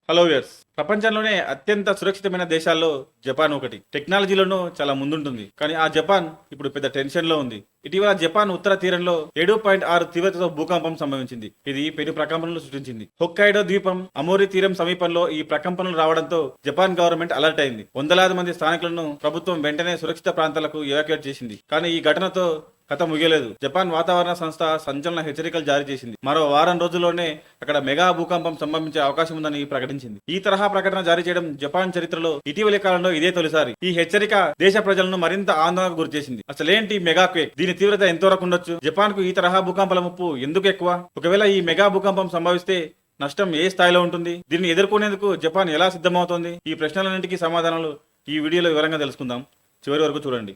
Hello viewers. ప్రపంచంలోనే అత్యంత సురక్షితమైన దేశాల్లో జపాన్ ఒకటి. టెక్నాలజీలోనూ చాలా ముందుంటుంది. కానీ ఆ జపాన్ ఇప్పుడు పెద్ద టెన్షన్ లో ఉంది. ఇటీవల జపాన్ ఉత్తర తీరంలో 7.6 తీవ్రతతో భూకంపం సంభవించింది. ఇది పెను ప్రకంపనలు సృష్టించింది. హొక్కైడో ద్వీపం అమోరి తీరం సమీపంలో ఈ ప్రకంపనలు రావడంతో జపాన్ గవర్నమెంట్ అలర్ట్ అయింది. వందలాది మంది స్థానికులను ప్రభుత్వం వెంటనే సురక్షిత ప్రాంతాలకు ఎవాక్యుయేట్ చేసింది. కానీ ఈ ఘటనతో కథ ముగియలేదు. జపాన్ వాతావరణ సంస్థ సంచలన హెచ్చరికలు జారీ చేసింది. మరో వారం రోజుల్లోనే అక్కడ మెగా భూకంపం సంభవించే అవకాశం ఉందని ప్రకటించింది. ఈ తరహా ప్రకటన జారీ చేయడం జపాన్ చరిత్రలో ఇటీవలి కాలంలో ఇదే తొలిసారి. ఈ హెచ్చరిక దేశ ప్రజలను మరింత ఆందోళనకు గురిచేసింది. అసలేంటి మెగా క్వేక్? దీని తీవ్రత ఎంతవరకు ఉండొచ్చు? జపాన్ కు ఈ తరహా భూకంపాల ముప్పు ఎందుకు ఎక్కువ? ఒకవేళ ఈ మెగా భూకంపం సంభవిస్తే నష్టం ఏ స్థాయిలో ఉంటుంది? దీన్ని ఎదుర్కొనేందుకు జపాన్ ఎలా సిద్ధమవుతోంది? ఈ ప్రశ్నలన్నింటికీ సమాధానాలు ఈ వీడియోలో వివరంగా తెలుసుకుందాం. చివరి వరకు చూడండి.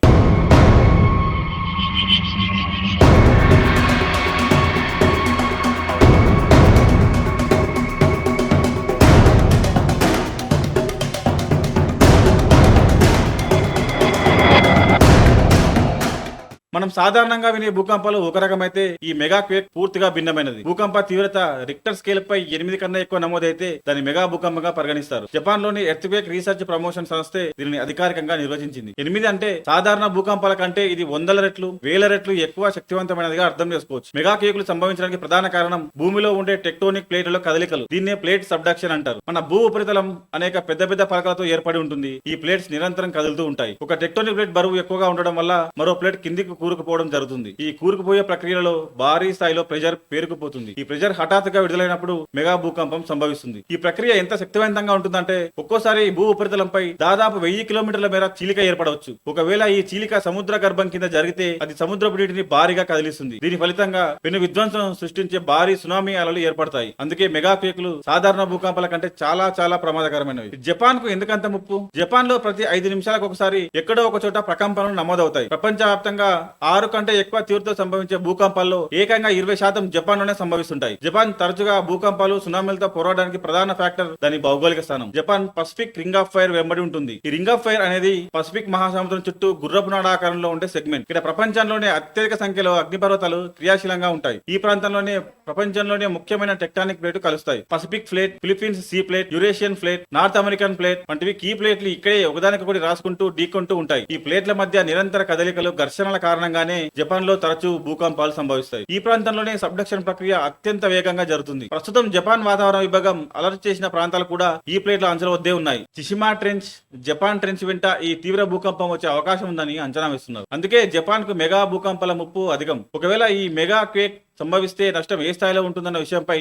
మనం సాధారణంగా వినే భూకంపాలు ఒక రకమైతే ఈ మెగా క్వేక్ పూర్తిగా భిన్నమైనది. భూకంప తీవ్రత రిక్టర్ స్కేల్ పై 8 కన్నా ఎక్కువ నమోదైతే దాన్ని మెగా భూకంపంగా పరిగణిస్తారు. జపాన్ లోని ఎర్త్ క్వేక్ రీసెర్చ్ ప్రమోషన్ సంస్థే దీనిని అధికారికంగా నిర్వచించింది. 8 అంటే సాధారణ భూకంపాల కంటే ఇది 100 రెట్లు 1000 రెట్లు ఎక్కువ శక్తివంతమైనదిగా అర్థం చేసుకోవచ్చు. మెగా క్వేకులు సంభవించడానికి ప్రధాన కారణం భూమిలో ఉండే టెక్టోనిక్ ప్లేట్ల కదలికలు. దీన్నే ప్లేట్ సబ్డక్షన్ అంటారు. మన భూ ఉపరితలం అనేక పెద్ద పెద్ద పలకలతో ఏర్పడి ఉంటుంది. ఈ ప్లేట్స్ నిరంతరం కదులుతూ ఉంటాయి. ఒక టెక్టోనిక్ ప్లేట్ బరువు ఎక్కువగా ఉండడం వల్ల మరో ప్లేట్ కిందికి కూరుకుపోవడం జరుగుతుంది. ఈ కూరుకుపోయే ప్రక్రియలో భారీ స్థాయిలో ప్రెషర్ పేరుకుపోతుంది. ఈ ప్రెషర్ హఠాత్తుగా విడుదలైనప్పుడు మెగా భూకంపం సంభవిస్తుంది. ఈ ప్రక్రియ ఎంత శక్తివంతంగా ఉంటుందంటే ఒక్కోసారి భూ ఉపరితలంపై దాదాపు 1000 కిలోమీటర్ల మేర చీలిక ఏర్పడవచ్చు. ఒకవేళ ఈ చీలిక సముద్ర గర్భం కింద జరిగితే అది సముద్రపు నీటిని భారీగా కదిలిస్తుంది. దీని ఫలితంగా పెను విధ్వంసం సృష్టించే భారీ సునామీ అలలు ఏర్పడతాయి. అందుకే మెగా క్వేకులు సాధారణ భూకంపాల కంటే చాలా చాలా ప్రమాదకరమైనవి. జపాన్ కు ఎందుకంత ముప్పు? జపాన్ లో ప్రతి 5 నిమిషాలకు ఒకసారి ఎక్కడో ఒక చోట ప్రకంపనలు నమోదవుతాయి. ప్రపంచవ్యాప్తంగా 6 కంటే ఎక్కువ తీవ్రత సంభవించే భూకంపాల్లో ఏకంగా 20% జపాన్ లోనే సంభవిస్తుంటాయి. జపాన్ తరచుగా భూకంపాలు సునామీలతో పోరాడడానికి ప్రధాన ఫ్యాక్టర్ దాని భౌగోళిక స్థానం. Japan Pacific ring of fire వెంబడి ఉంటుంది. ఈ రింగ్ ఆఫ్ ఫైర్ అనేది పసిఫిక్ మహాసముద్రం చుట్టూ గుర్రపు నాడాకారంలో ఉండే సెగ్మెంట్. ఇక్కడ ప్రపంచంలోనే అత్యధిక సంఖ్యలో అగ్నిపర్వతాలు క్రియాశీలంగా ఉంటాయి. ఈ ప్రాంతంలోనే ప్రపంచంలోనే ముఖ్యమైన టెక్టానిక్ ప్లేట్ కలుస్తాయి. Pacific plate, Philippines sea plate, Eurasian plate, North American plate వంటివి కీ ప్లేట్లు ఇక్కడే ఒకదానికొకటి రాసుకుంటూ ఢీకొంటూ ఉంటాయి. ఈ ప్లేట్ల మధ్య నిరంతర కదలికలు, ఘర్షణల కారణంగానే జపాన్ లో తరచూ భూకంపాలు సంభవిస్తాయి. ఈ ప్రాంతంలోనే సబ్డక్షన్ ప్రక్రియ అత్యంత వేగంగా జరుగుతుంది. ప్రస్తుతం జపాన్ వాతావరణ విభాగం అలర్ట్ చేసిన ప్రాంతాలు కూడా ఈ ప్లేట్ల అంచుల వద్దే ఉన్నాయి. చిషిమా ట్రెంచ్, జపాన్ ట్రెంచ్ వెంట ఈ తీవ్ర భూకంపం వచ్చే అవకాశం ఉందని అంచనా వేస్తున్నారు. అందుకే జపాన్ కు మెగా భూకంపాల ముప్పు అధికం. ఒకవేళ ఈ మెగా క్వేక్ సంభవిస్తే నష్టం ఏ స్థాయిలో ఉంటుందన్న విషయంపై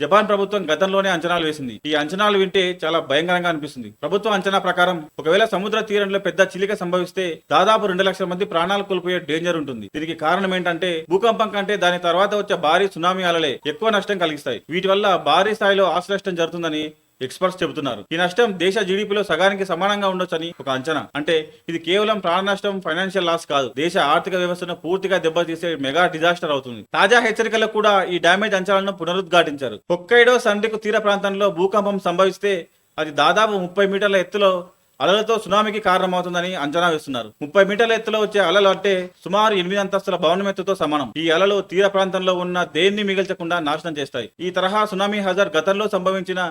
జపాన్ ప్రభుత్వం గతంలోనే అంచనాలు వేసింది. ఈ అంచనాలు వింటే చాలా భయంకరంగా అనిపిస్తుంది. ప్రభుత్వం అంచనా ప్రకారం ఒకవేళ సముద్ర తీరంలో పెద్ద చిలిక సంభవిస్తే దాదాపు 2 లక్షల మంది ప్రాణాలు కోల్పోయే డేంజర్ ఉంటుంది. దీనికి కారణం ఏంటంటే భూకంపం కంటే దాని తర్వాత వచ్చే భారీ సునామీ అలలే ఎక్కువ నష్టం కలిగిస్తాయి. వీటి వల్ల భారీ స్థాయిలో ఆస్తి నష్టం జరుగుతుందని ఎక్స్పర్ట్స్ చెబుతున్నారు. ఈ నష్టం దేశ జీడీపీలో సగానికి సమానంగా ఉండొచ్చని ఒక అంచనా. అంటే ఇది కేవలం ప్రాణ నష్టం, ఫైనాన్షియల్ లాస్ కాదు, దేశ ఆర్థిక వ్యవస్థను పూర్తిగా దెబ్బతీసే మెగా డిజాస్టర్ అవుతుంది. తాజా హెచ్చరికల్లో కూడా ఈ డ్యామేజ్ అంచనాలను పునరుద్ఘాటించారు. హొక్కైడో సండ్రికు తీర ప్రాంతంలో భూకంపం సంభవిస్తే అది దాదాపు 30 మీటర్ల ఎత్తులో అలలతో సునామీకి కారణమవుతుందని అంచనా వేస్తున్నారు. 30 మీటర్ల ఎత్తులో వచ్చే అలలు అంటే సుమారు 8 అంతస్తుల భవనం ఎత్తుతో సమానం. ఈ అలలు తీర ప్రాంతంలో ఉన్న దేన్ని మిగిల్చకుండా నాశనం చేస్తాయి. ఈ తరహా సునామీ హజార్ గతంలో సంభవించిన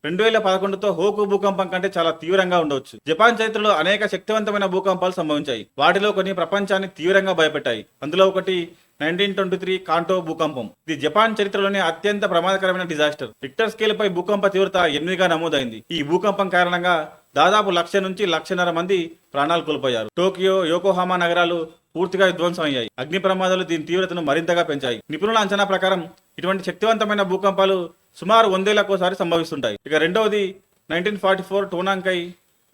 2011తో హోకు భూకంపం కంటే చాలా తీవ్రంగా ఉండవచ్చు. జపాన్ చరిత్రలో అనేక శక్తివంతమైన భూకంపాలు సంభవించాయి. వాటిలో కొన్ని ప్రపంచాన్ని తీవ్రంగా భయపెట్టాయి. అందులో ఒకటి 1923 కాంటో భూకంపం. ఇది జపాన్ చరిత్రలోనే అత్యంత ప్రమాదకరమైన డిజాస్టర్. రిక్టర్ స్కేల్ పై భూకంప తీవ్రత 8గా నమోదైంది. ఈ భూకంపం కారణంగా దాదాపు 1,00,000 నుంచి 1,50,000 మంది ప్రాణాలు కోల్పోయారు. టోకియో, యోకోహామా నగరాలు పూర్తిగా విధ్వంసం అయ్యాయి. అగ్ని ప్రమాదాలు దీని తీవ్రతను మరింతగా పెంచాయి. నిపుణుల అంచనా ప్రకారం ఇటువంటి శక్తివంతమైన భూకంపాలు సుమారు 100 ఏళ్లకోసారి సంభవిస్తుంటాయి. ఇక రెండవది 1944 టోనాంకై,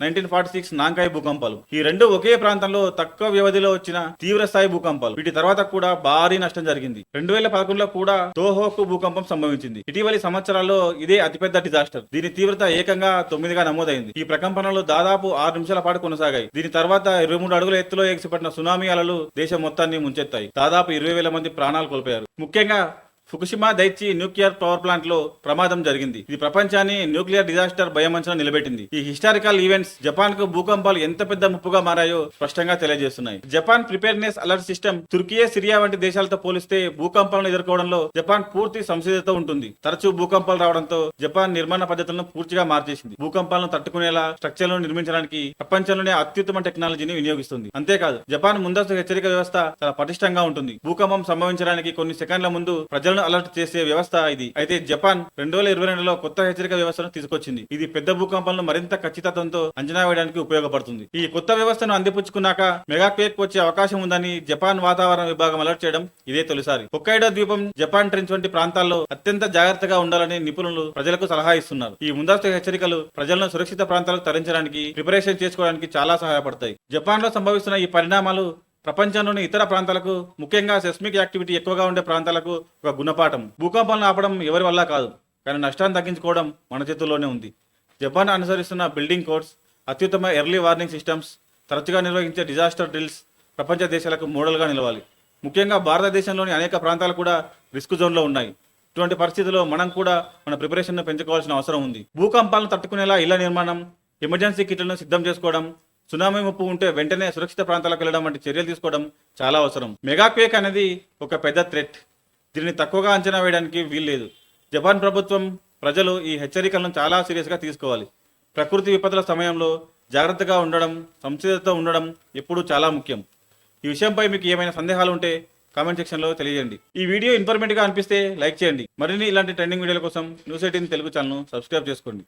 1946 నాంకాయ్ భూకంపాలు. ఈ రెండు ఒకే ప్రాంతంలో తక్కువ వ్యవధిలో వచ్చిన తీవ్ర స్థాయి భూకంపాలు. వీటి తర్వాత కూడా భారీ నష్టం జరిగింది. 2011లో కూడా తోహోకు భూకంపం సంభవించింది. ఇటీవలి సంవత్సరాల్లో ఇదే అతిపెద్ద డిజాస్టర్. దీని తీవ్రత ఏకంగా 9గా నమోదైంది. ఈ ప్రకంపనలు దాదాపు 6 నిమిషాల పాటు కొనసాగాయి. దీని తర్వాత 23 అడుగుల ఎత్తులో ఎగిసిపడిన సునామీ అలలు దేశం మొత్తాన్ని ముంచెత్తాయి. దాదాపు 20,000 మంది ప్రాణాలు కోల్పోయారు. ముఖ్యంగా ఫుకుషిమా దైచి న్యూక్లియర్ పవర్ ప్లాంట్ లో ప్రమాదం జరిగింది. ఇది ప్రపంచాన్ని న్యూక్లియర్ డిజాస్టర్ భయమంచన నిలబెట్టింది. ఈ హిస్టారికల్ ఈవెంట్స్ జపాన్ కు భూకంపాలు ఎంత పెద్ద ముప్పుగా మారాయో స్పష్టంగా తెలియజేస్తున్నాయి. Japan preparedness alert system Türkiye, Syria వంటి దేశాలతో పోలిస్తే భూకంపాలను ఎదుర్కోవడంలో జపాన్ పూర్తి సంసిద్ధత ఉంటుంది. తరచూ భూకంపాలు రావడంతో జపాన్ నిర్మాణ పద్ధతులను పూర్తిగా మార్చేసింది. భూకంపాలను తట్టుకునేలా స్ట్రక్చర్లను నిర్మించడానికి ప్రపంచంలోనే అత్యుత్తమ టెక్నాలజీని వినియోగిస్తుంది. అంతేకాదు జపాన్ ముందస్తు హెచ్చరిక వ్యవస్థ చాలా పటిష్టంగా ఉంటుంది. భూకంపం సంభవించడానికి కొన్ని సెకండ్ల ముందు ప్రజలను అలర్ట్ చేసే వ్యవస్థ ఇది. అయితే జపాన్ 2022లో కొత్త హెచ్చరిక వ్యవస్థను తీసుకొచ్చింది. ఇది పెద్ద భూకంపాలను మరింత ఖచ్చితత్వంతో అంచనా వేయడానికి ఉపయోగపడుతుంది. ఈ కొత్త వ్యవస్థను అందిపుచ్చుకున్నాక మెగా క్వేక్ వచ్చే అవకాశం ఉందని జపాన్ వాతావరణ విభాగం అలర్ట్ చేయడం ఇదే తొలిసారి. హొక్కైడో ద్వీపం, జపాన్ ట్రెంచ్ వంటి ప్రాంతాల్లో అత్యంత జాగ్రత్తగా ఉండాలని నిపుణులు ప్రజలకు సలహా ఇస్తున్నారు. ఈ ముందస్తు హెచ్చరికలు ప్రజలను సురక్షిత ప్రాంతాలకు తరలించడానికి, ప్రిపరేషన్ చేసుకోవడానికి చాలా సహాయపడతాయి. జపాన్ లో సంభవిస్తున్న ఈ పరిణామాలు ప్రపంచంలోని ఇతర ప్రాంతాలకు, ముఖ్యంగా సెస్మిక్ యాక్టివిటీ ఎక్కువగా ఉండే ప్రాంతాలకు ఒక గుణపాఠం. భూకంపాలను ఆపడం ఎవరి వల్ల కాదు, కానీ నష్టాన్ని తగ్గించుకోవడం మన చేతుల్లోనే ఉంది. జపాన్ అనుసరిస్తున్న బిల్డింగ్ కోడ్స్, అత్యుత్తమ ఎర్లీ వార్నింగ్ సిస్టమ్స్, తరచుగా నిర్వహించే డిజాస్టర్ డ్రిల్స్ ప్రపంచ దేశాలకు మోడల్గా నిలవాలి. ముఖ్యంగా భారతదేశంలోని అనేక ప్రాంతాలు కూడా రిస్క్ జోన్లో ఉన్నాయి. ఇటువంటి పరిస్థితుల్లో మనం కూడా మన ప్రిపరేషన్ను పెంచుకోవాల్సిన అవసరం ఉంది. భూకంపాలను తట్టుకునేలా ఇళ్ల నిర్మాణం, ఎమర్జెన్సీ కిట్లను సిద్ధం చేసుకోవడం, సునామీ ముప్పు ఉంటే వెంటనే సురక్షిత ప్రాంతాలకు వెళ్లడం వంటి చర్యలు తీసుకోవడం చాలా అవసరం. మెగా క్వేక్ అనేది ఒక పెద్ద థ్రెట్. దీనిని తక్కువగా అంచనా వేయడానికి వీల్లేదు. జపాన్ ప్రభుత్వం, ప్రజలు ఈ హెచ్చరికలను చాలా సీరియస్గా తీసుకోవాలి. ప్రకృతి విపత్తుల సమయంలో జాగ్రత్తగా ఉండడం, సంసిద్ధతతో ఉండడం ఎప్పుడూ చాలా ముఖ్యం. ఈ విషయంపై మీకు ఏమైనా సందేహాలు ఉంటే కామెంట్ సెక్షన్లో తెలియజేయండి. ఈ వీడియో ఇన్ఫర్మేటివ్గా అనిపిస్తే లైక్ చేయండి. మరిన్ని ఇలాంటి ట్రెండింగ్ వీడియోల కోసం న్యూస్ 18 తెలుగు ఛానల్ సబ్స్క్రైబ్ చేసుకోండి.